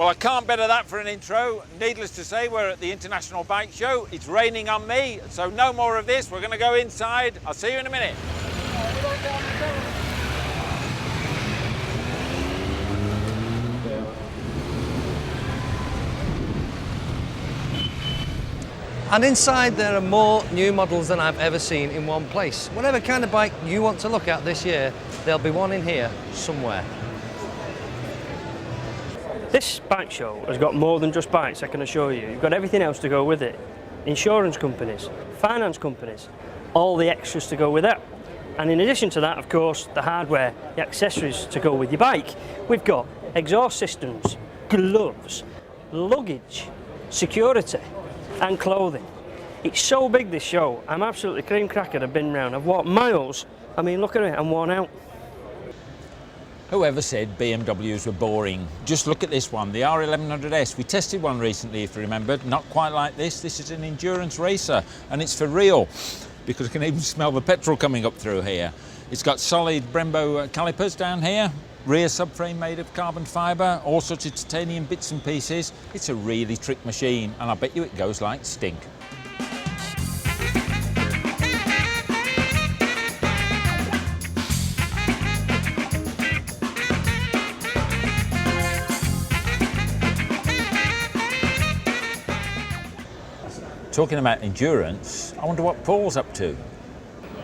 I can't better that for an intro. Needless to say, we're at the International Bike Show. It's raining on me, so no more of this. We're going to go inside. I'll see you in a minute. And inside there are more new models than I've ever seen in one place. Whatever kind of bike you want to look at this year, there'll be one in here somewhere. This bike show has got more than just bikes, I can assure you. You've got everything else to go with it. Insurance companies, finance companies, all the extras to go with that. And in addition to that, of course, the hardware, the accessories to go with your bike. We've got exhaust systems, gloves, luggage, security, and clothing. It's so big, this show. I'm absolutely cream crackered. I've been round. I've walked miles. I mean, look at it, I'm worn out. Whoever said BMWs were boring? Just look at this one, the R1100S. We tested one recently, if you remember. Not quite like this. This is an endurance racer, and it's for real, because I can even smell the petrol coming up through here. It's got solid Brembo calipers down here, rear subframe made of carbon fibre, all sorts of titanium bits and pieces. It's a really trick machine, and I bet you it goes like stink. Talking about endurance, I wonder what Paul's up to.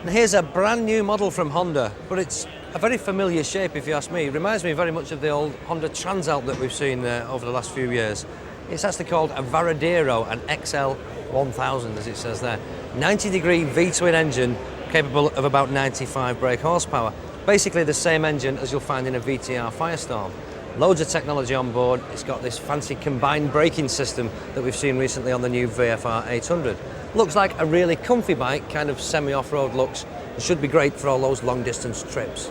And here's a brand new model from Honda, but it's a very familiar shape if you ask me. It reminds me very much of the old Honda Transalp that we've seen over the last few years. It's actually called a Varadero, an XL 1000 as it says there. 90-degree V-twin engine capable of about 95 brake horsepower. Basically the same engine as you'll find in a VTR Firestorm. Loads of technology on board. It's got this fancy combined braking system that we've seen recently on the new VFR 800. Looks like a really comfy bike, kind of semi-off-road looks. It should be great for all those long-distance trips.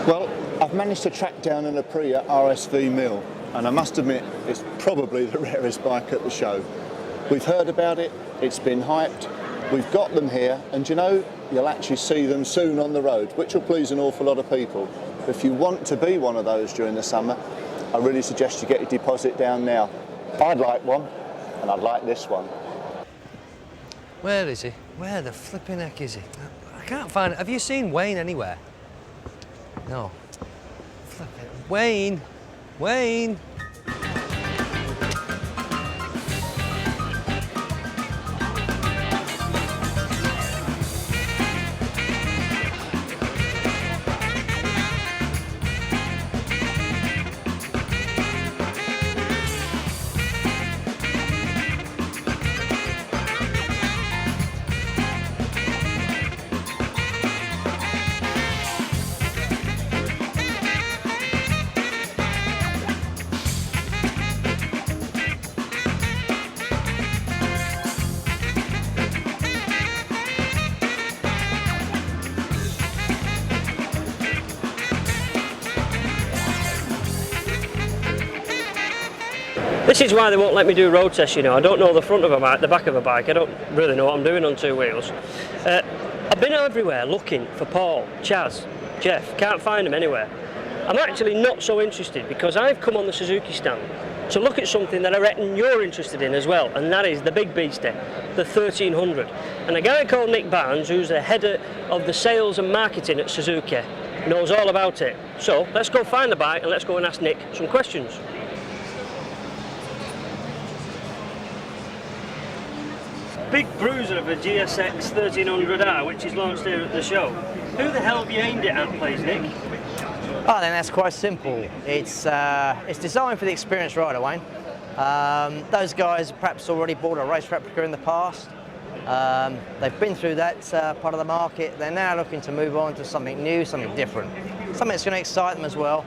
Well, I've managed to track down an Aprilia RSV Mill, and I must admit it's probably the rarest bike at the show. We've heard about it, it's been hyped, we've got them here, and you know, you'll actually see them soon on the road, which will please an awful lot of people. If you want to be one of those during the summer, I really suggest you get your deposit down now. I'd like one, and I'd like this one. Where is he? Where the flipping heck is he? I can't find it. Have you seen Wayne anywhere? No. Flip it. Wayne! Wayne! This is why they won't let me do road tests, you know. I don't know the front of a bike, the back of a bike. I don't really know what I'm doing on two wheels. I've been everywhere looking for Paul, Chaz, Jeff. Can't find them anywhere. I'm actually not so interested because I've come on the Suzuki stand to look at something that I reckon you're interested in as well, and that is the big beastie, the 1300. And a guy called Nick Barnes, who's the head of the sales and marketing at Suzuki, knows all about it. So let's go find the bike and let's go and ask Nick some questions. Big bruiser of a GSX 1300R, which is launched here at the show. Who the hell have you aimed it at, please, Nick? Oh, then that's quite simple. It's designed for the experienced rider, Wayne. Those guys perhaps already bought a race replica in the past. They've been through that part of the market. They're now looking to move on to something new, something different, something that's going to excite them as well.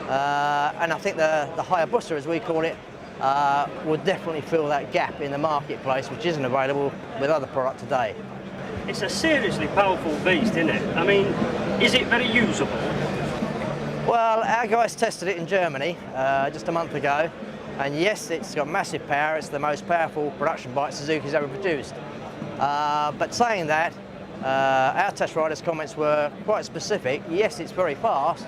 And I think the Hayabusa, as we call it, would definitely fill that gap in the marketplace, which isn't available with other product today. It's a seriously powerful beast, isn't it? I mean, is it very usable? Well, our guys tested it in Germany just a month ago, And yes, it's got massive power. It's the most powerful production bike Suzuki's ever produced. But saying that, our test riders' comments were quite specific. Yes, it's very fast,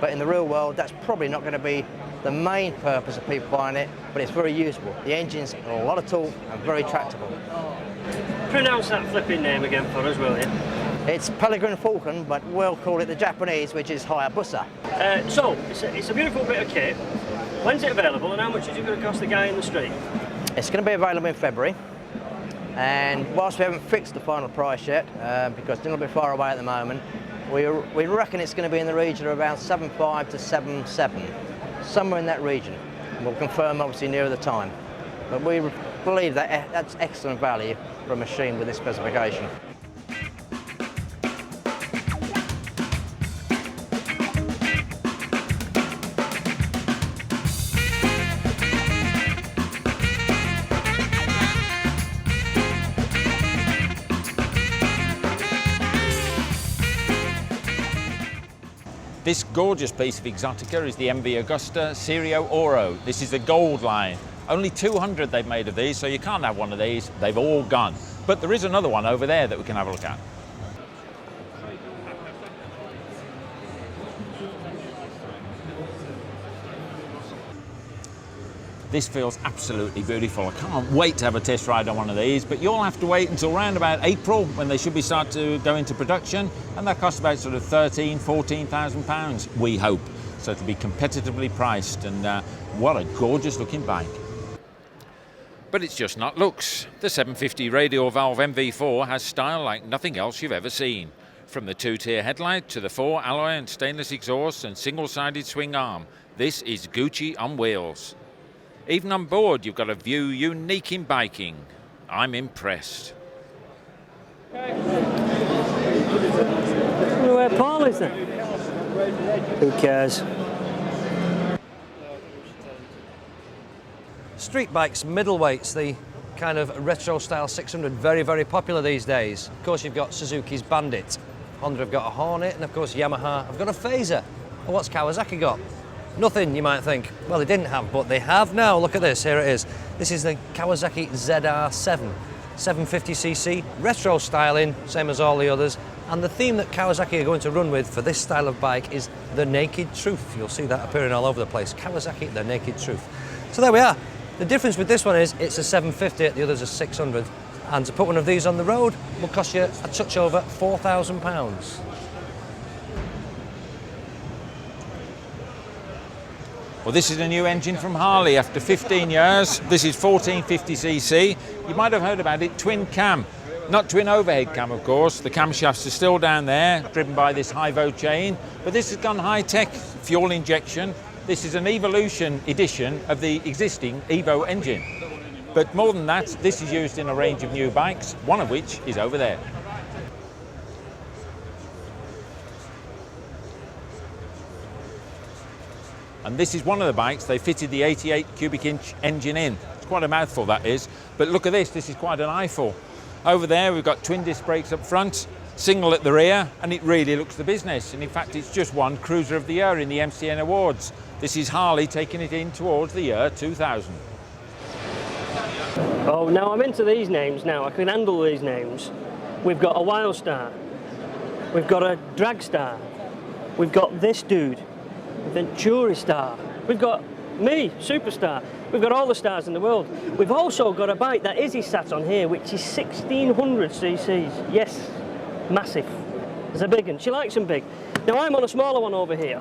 but in the real world, that's probably not going to be the main purpose of people buying it, but it's very usable. The engine's got a lot of torque and very tractable. Pronounce that flipping name again for us, will you? It's Peregrine Falcon, but we'll call it the Japanese, which is Hayabusa. So, it's a beautiful bit of kit. When's it available and how much is it going to cost the guy in the street? It's going to be available in February, and whilst we haven't fixed the final price yet, because it's a little bit far away at the moment, we reckon it's going to be in the region of around 7.5 to 7.7, somewhere in that region. We'll confirm obviously nearer the time, but we believe that that's excellent value for a machine with this specification. This gorgeous piece of exotica is the MV Agusta Serio Oro. This is the gold line. Only 200 they've made of these, so you can't have one of these. They've all gone. But there is another one over there that we can have a look at. This feels absolutely beautiful. I can't wait to have a test ride on one of these, but you'll have to wait until around about April when they should be start to go into production, and that costs about sort of £13,000–14,000, we hope. So it'll be competitively priced, and what a gorgeous looking bike. But it's just not looks. The 750 radial valve MV4 has style like nothing else you've ever seen. From the two-tier headlight to the 4 alloy and stainless exhaust and single-sided swing arm, this is Gucci on wheels. Even on board, you've got a view unique in biking. I'm impressed. Where Paul is then? Who cares? Street bikes, middleweights, the kind of retro style 600, very, very popular these days. Of course, you've got Suzuki's Bandit. Honda have got a Hornet, and of course, Yamaha have got a Phaser. Well, what's Kawasaki got? Nothing, you might think. Well, they didn't have, but they have now. Look at this, here it is. This is the Kawasaki ZR7, 750cc, retro styling, same as all the others. And the theme that Kawasaki are going to run with for this style of bike is the naked truth. You'll see that appearing all over the place. Kawasaki, the naked truth. So there we are. The difference with this one is it's a 750, the other's a 600. And to put one of these on the road will cost you a touch over £4,000. Well, this is a new engine from Harley after 15 years. This is 1450cc. You might have heard about it, twin cam. Not twin overhead cam, of course. The camshafts are still down there, driven by this Hyvo chain. But this has gone high-tech, fuel injection. This is an Evolution edition of the existing Evo engine. But more than that, this is used in a range of new bikes, one of which is over there. And this is one of the bikes they fitted the 88 cubic inch engine in. It's quite a mouthful, that is. But look at this is quite an eyeful. Over there we've got twin disc brakes up front, single at the rear, and it really looks the business. And in fact it's just won Cruiser of the Year in the MCN Awards. This is Harley taking it in towards the year 2000. Oh, now I'm into these names now. I can handle these names. We've got a Wildstar. We've got a Dragstar. We've got this dude. Venturi Star. We've got me, Superstar. We've got all the stars in the world. We've also got a bike that Izzy sat on here, which is 1600 cc's. Yes, massive. It's a big one. She likes them big. Now I'm on a smaller one over here,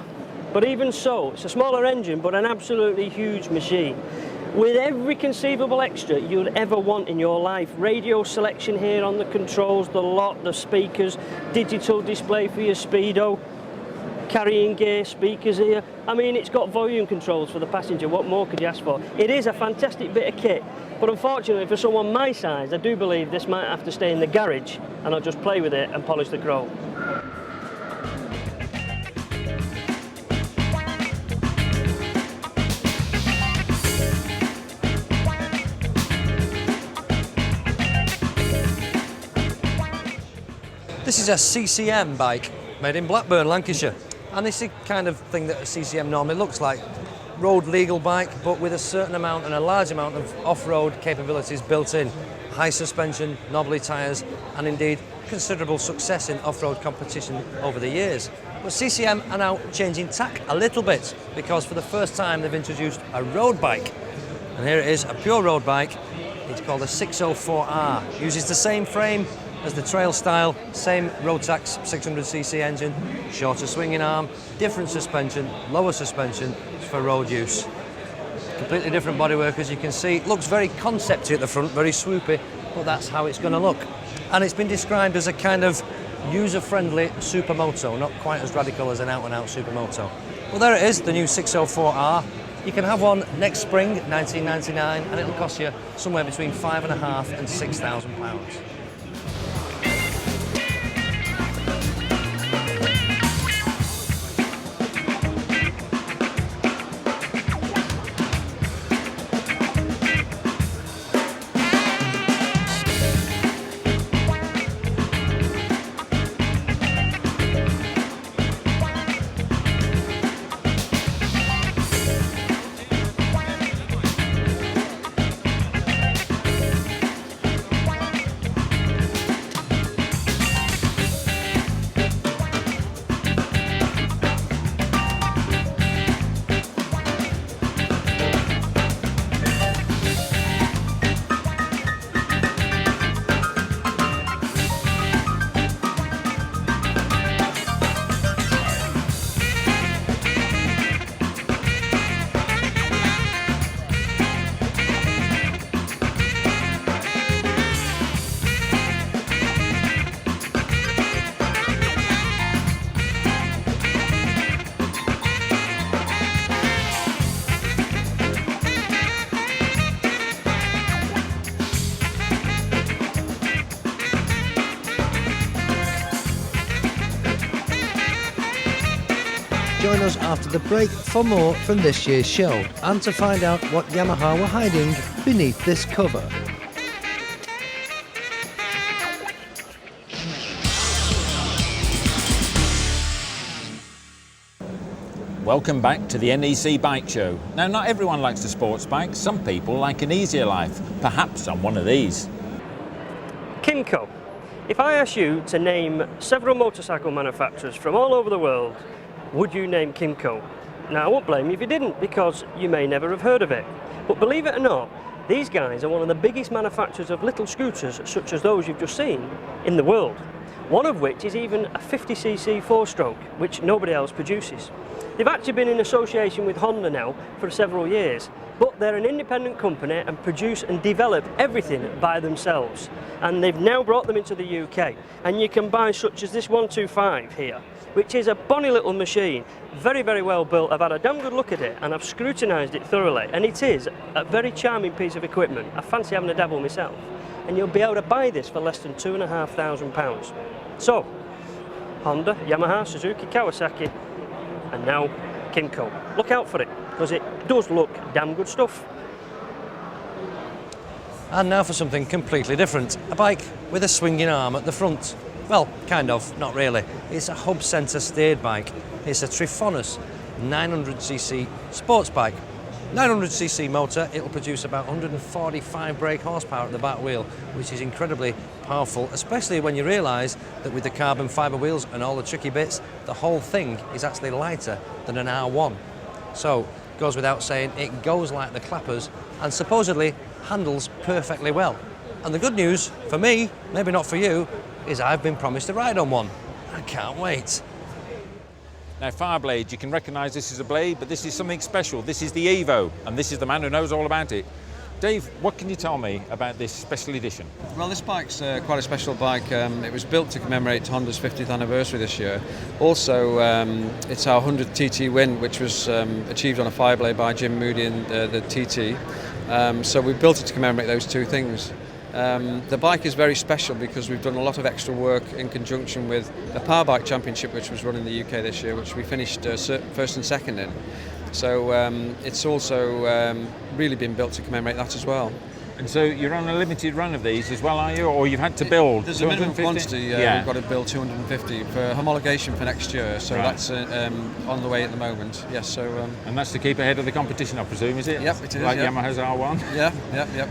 but even so, it's a smaller engine, but an absolutely huge machine. With every conceivable extra you'd ever want in your life. Radio selection here on the controls, the lot, the speakers, digital display for your speedo, carrying gear, speakers here. I mean, it's got volume controls for the passenger. What more could you ask for? It is a fantastic bit of kit, but unfortunately for someone my size, I do believe this might have to stay in the garage and I'll just play with it and polish the chrome. This is a CCM bike made in Blackburn, Lancashire. And this is the kind of thing that a CCM normally looks like. road legal bike, but with a certain amount and a large amount of off-road capabilities built in. High suspension, knobbly tyres, and indeed considerable success in off-road competition over the years. But CCM are now changing tack a little bit, because for the first time they've introduced a road bike. And here it is, a pure road bike. It's called a 604R. Uses the same frame as the trail style, same Rotax 600cc engine, shorter swinging arm, different suspension, lower suspension for road use. Completely different bodywork, as you can see. It looks very concepty at the front, very swoopy, but that's how it's going to look. And it's been described as a kind of user-friendly supermoto, not quite as radical as an out-and-out supermoto. Well, there it is, the new 604R. You can have one next spring, 1999, and it'll cost you somewhere between £5,500 and £6,000. Join us after the break for more from this year's show and to find out what Yamaha were hiding beneath this cover. Welcome back to the NEC Bike Show. Now, not everyone likes a sports bike. Some people like an easier life, perhaps on one of these. Kymco. If I ask you to name several motorcycle manufacturers from all over the world, would you name Kymco? Now, I won't blame you if you didn't, because you may never have heard of it. But believe it or not, these guys are one of the biggest manufacturers of little scooters, such as those you've just seen, in the world. One of which is even a 50cc four-stroke, which nobody else produces. They've actually been in association with Honda now for several years, but they're an independent company and produce and develop everything by themselves. And they've now brought them into the UK, and you can buy such as this 125 here, which is a bonny little machine, very, very well built. I've had a damn good look at it and I've scrutinised it thoroughly, and it is a very charming piece of equipment. I fancy having a dabble myself, and you'll be able to buy this for less than £2,500. So, Honda, Yamaha, Suzuki, Kawasaki, and now Kymco. Look out for it, because it does look damn good stuff. And now for something completely different. A bike with a swinging arm at the front. Well, kind of, not really. It's a hub centre steered bike. It's a Trifonus 900cc sports bike. 900cc motor, it'll produce about 145 brake horsepower at the back wheel, which is incredibly powerful, especially when you realise that with the carbon fibre wheels and all the tricky bits, the whole thing is actually lighter than an R1. So, goes without saying, it goes like the clappers and supposedly handles perfectly well. And the good news, for me, maybe not for you, is I've been promised a ride on one. I can't wait. Now, Fireblade, you can recognise this as a blade, but this is something special. This is the Evo, and this is the man who knows all about it. Dave, what can you tell me about this special edition? Well, this bike's quite a special bike. It was built to commemorate Honda's 50th anniversary this year. Also, it's our 100th TT win, which was achieved on a Fireblade by Jim Moody and the TT. So we built it to commemorate those two things. The bike is very special because we've done a lot of extra work in conjunction with the Power Bike Championship, which was run in the UK this year, which we finished first and second in. So it's also really been built to commemorate that as well. And so you're on a limited run of these as well, are you? Or you've had to build There's a minimum 250? quantity. We've got to build 250 for homologation for next year. So Right. that's on the way at the moment. Yes. So. And that's to keep ahead of the competition, I presume, is it? Yep, it is. Like Yep. Yamaha's R1? Yep.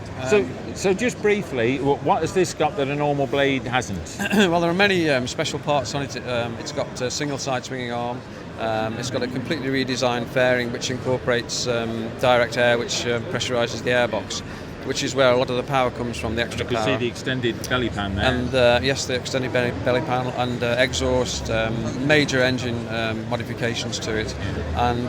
So just briefly, what has this got that a normal blade hasn't? Well, there are many special parts on it. It's got a single side swinging arm. It's got a completely redesigned fairing which incorporates direct air, which pressurises the airbox, which is where a lot of the power comes from, the extra You can power. see the extended belly pan there. And yes, the extended belly panel and exhaust, major engine modifications to it, and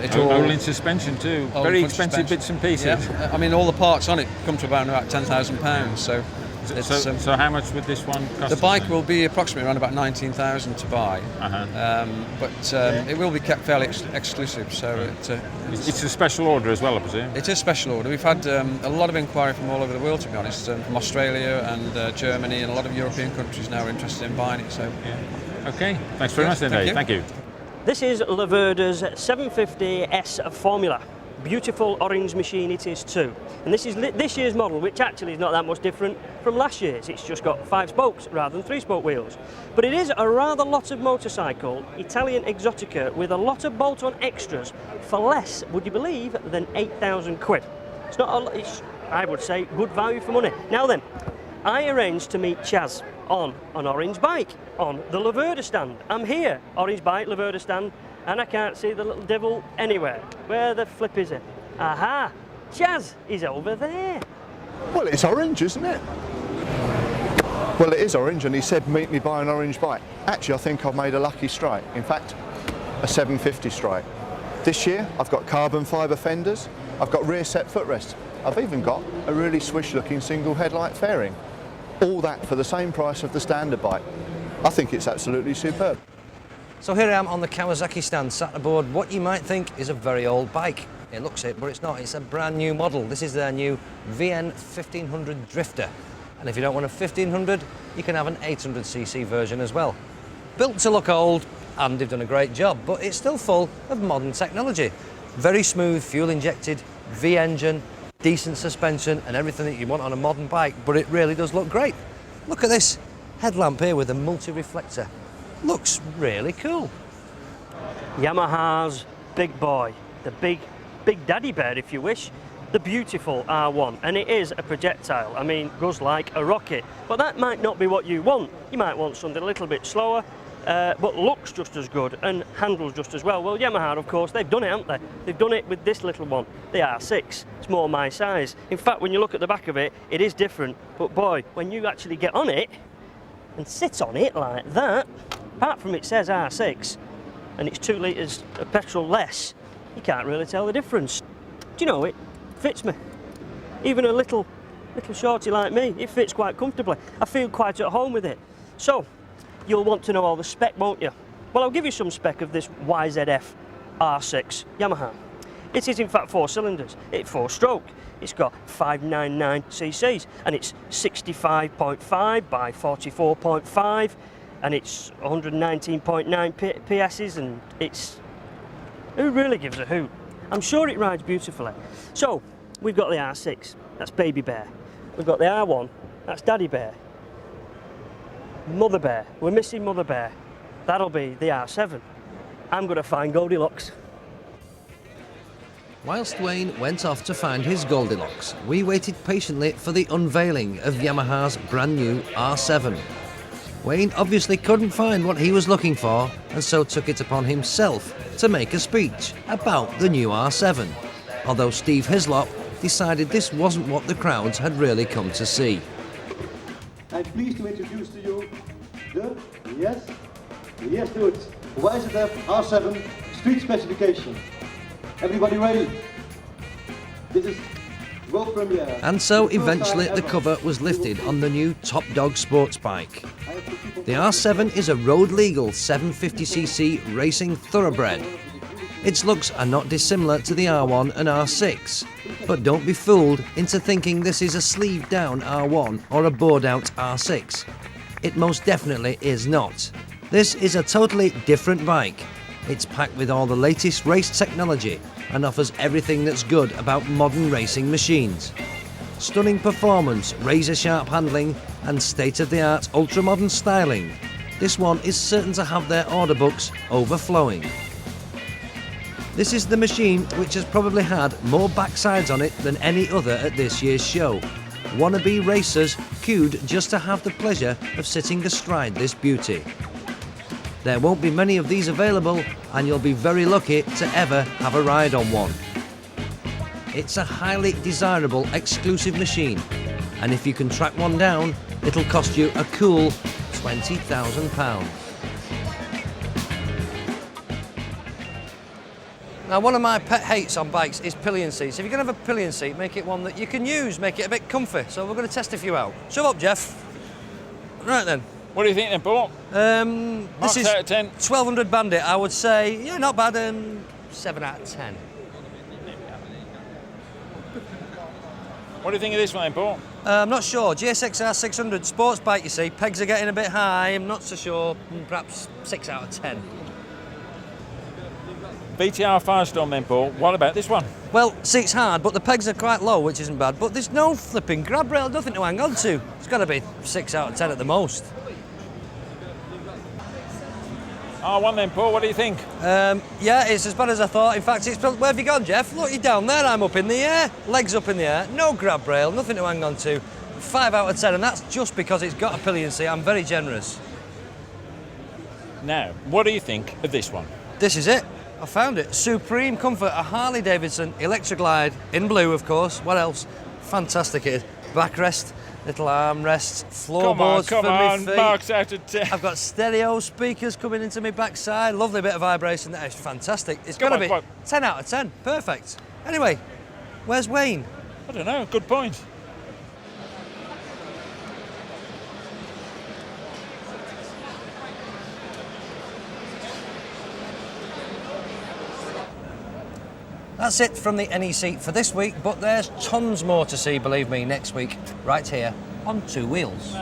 it all in suspension too. all Very in expensive suspension. bits and pieces. Yeah. I mean, all the parts on it come to about £10,000. So. So how much would this one cost? The bike will be approximately around about 19,000 to buy, but it will be kept fairly exclusive. So it's a special order as well, I presume. it is special order. We've had a lot of inquiry from all over the world, to be honest, from Australia and Germany, and a lot of European countries now are interested in buying it. So Okay, thanks very much then, Dave. Thank you. This is Laverda's 750S Formula. Beautiful orange machine it is too. And this is this year's model, which actually is not that much different from last year's. It's just got 5 spokes rather than 3 spoke wheels. But it is a rather lot of motorcycle, Italian Exotica, with a lot of bolt-on extras for less, would you believe, than 8,000 quid. It's not a lot, it's, I would say, good value for money. Now then, I arranged to meet Chaz on an orange bike on the Laverda stand. I'm here, orange bike, Laverda stand, and I can't see the little devil anywhere. Where the flip is it? Aha! Chaz is over there. Well, it's orange, isn't it? Well, it is orange, and he said meet me by an orange bike. Actually, I think I've made a lucky strike. In fact, a 750 strike. This year, I've got carbon fibre fenders, I've got rear set footrest, I've even got a really swish-looking single headlight fairing. All that for the same price of the standard bike. I think it's absolutely superb. So here I am on the Kawasaki stand, sat aboard what you might think is a very old bike. It looks it, but it's not. It's a brand new model. This is their new VN 1500 Drifter. And if you don't want a 1500, you can have an 800cc version as well. Built to look old, and they've done a great job, but it's still full of modern technology. Very smooth, fuel-injected, V-engine, decent suspension, and everything that you want on a modern bike, but it really does look great. Look at this headlamp here with a multi-reflector. Looks really cool. Yamaha's big boy, the big daddy bear if you wish, the beautiful R1, and it is a projectile. I mean, goes like a rocket, but that might not be what you want. You might want something a little bit slower, but looks just as good and handles just as well. Well, Yamaha, of course, they've done it, haven't they? They've done it with this little one, the R6. It's more my size. In fact, when you look at the back of it, it is different, but boy, when you actually get on it and sit on it like that, apart from it says R6 and it's 2 litres of petrol less, you can't really tell the difference. Do you know, it fits me. Even a little shorty like me, it fits quite comfortably. I feel quite at home with it. So, you'll want to know all the spec, won't you? Well, I'll give you some spec of this YZF R6 Yamaha. It is in fact 4 cylinders, it's 4-stroke. It's got 599 cc's and it's 65.5 by 44.5 and it's 119.9 PS's and it's... Who really gives a hoot? I'm sure it rides beautifully. So, we've got the R6, that's Baby Bear. We've got the R1, that's Daddy Bear. Mother Bear, we're missing Mother Bear. That'll be the R7. I'm going to find Goldilocks. Whilst Wayne went off to find his Goldilocks, we waited patiently for the unveiling of Yamaha's brand new R7. Wayne obviously couldn't find what he was looking for, and so took it upon himself to make a speech about the new R7, although Steve Hislop decided this wasn't what the crowds had really come to see. I'm pleased to introduce to you the, yes dude, YZF R7 street specification. Everybody ready? This is world premiere. And so eventually the cover was lifted on the new Top Dog sports bike. The R7 is a road-legal 750cc racing thoroughbred. Its looks are not dissimilar to the R1 and R6, but don't be fooled into thinking this is a sleeved-down R1 or a bored-out R6. It most definitely is not. This is a totally different bike. It's packed with all the latest race technology and offers everything that's good about modern racing machines. stunning performance, razor-sharp handling and state-of-the-art ultra-modern styling, this one is certain to have their order books overflowing. This is the machine which has probably had more backsides on it than any other at this year's show. Wannabe racers queued just to have the pleasure of sitting astride this beauty. There won't be many of these available, and you'll be very lucky to ever have a ride on one. It's a highly desirable exclusive machine, and if you can track one down, it'll cost you a cool £20,000. Now, one of my pet hates on bikes is pillion seats. If you're going to have a pillion seat, make it one that you can use, make it a bit comfy. So we're going to test a few out. Shove up, Jeff. Right then. What do you think then, Paul? This is out of 10. 1200 Bandit. I would say, yeah, not bad. 7 out of 10. What do you think of this one then, Paul? I'm not sure. GSXR 600 sports bike, you see. Pegs are getting a bit high. I'm not so sure. Perhaps 6 out of 10. BTR Firestorm then, Paul. What about this one? Well, seat's hard, but the pegs are quite low, which isn't bad. But there's no flipping grab rail, nothing to hang on to. It's got to be 6 out of 10 at the most. R1 then, Paul. What do you think? Yeah, it's as bad as I thought. In fact, it's where have you gone, Jeff? Look, you're down there. I'm up in the air. Legs up in the air. No grab rail, nothing to hang on to. 5 out of 10, and that's just because it's got a pillion seat. I'm very generous. Now, what do you think of this one? This is it. I found it. Supreme comfort, a Harley Davidson Electroglide in blue, of course. What else? Fantastic it is. Backrest, little armrests, floorboards for my feet. Marks out of 10. I've got stereo speakers coming into my backside. Lovely bit of vibration there. It's fantastic. It's got to be 10 out of 10. Perfect. Anyway, where's Wayne? I don't know. Good point. That's it from the NEC for this week, but there's tons more to see, believe me, next week, right here on Two Wheels.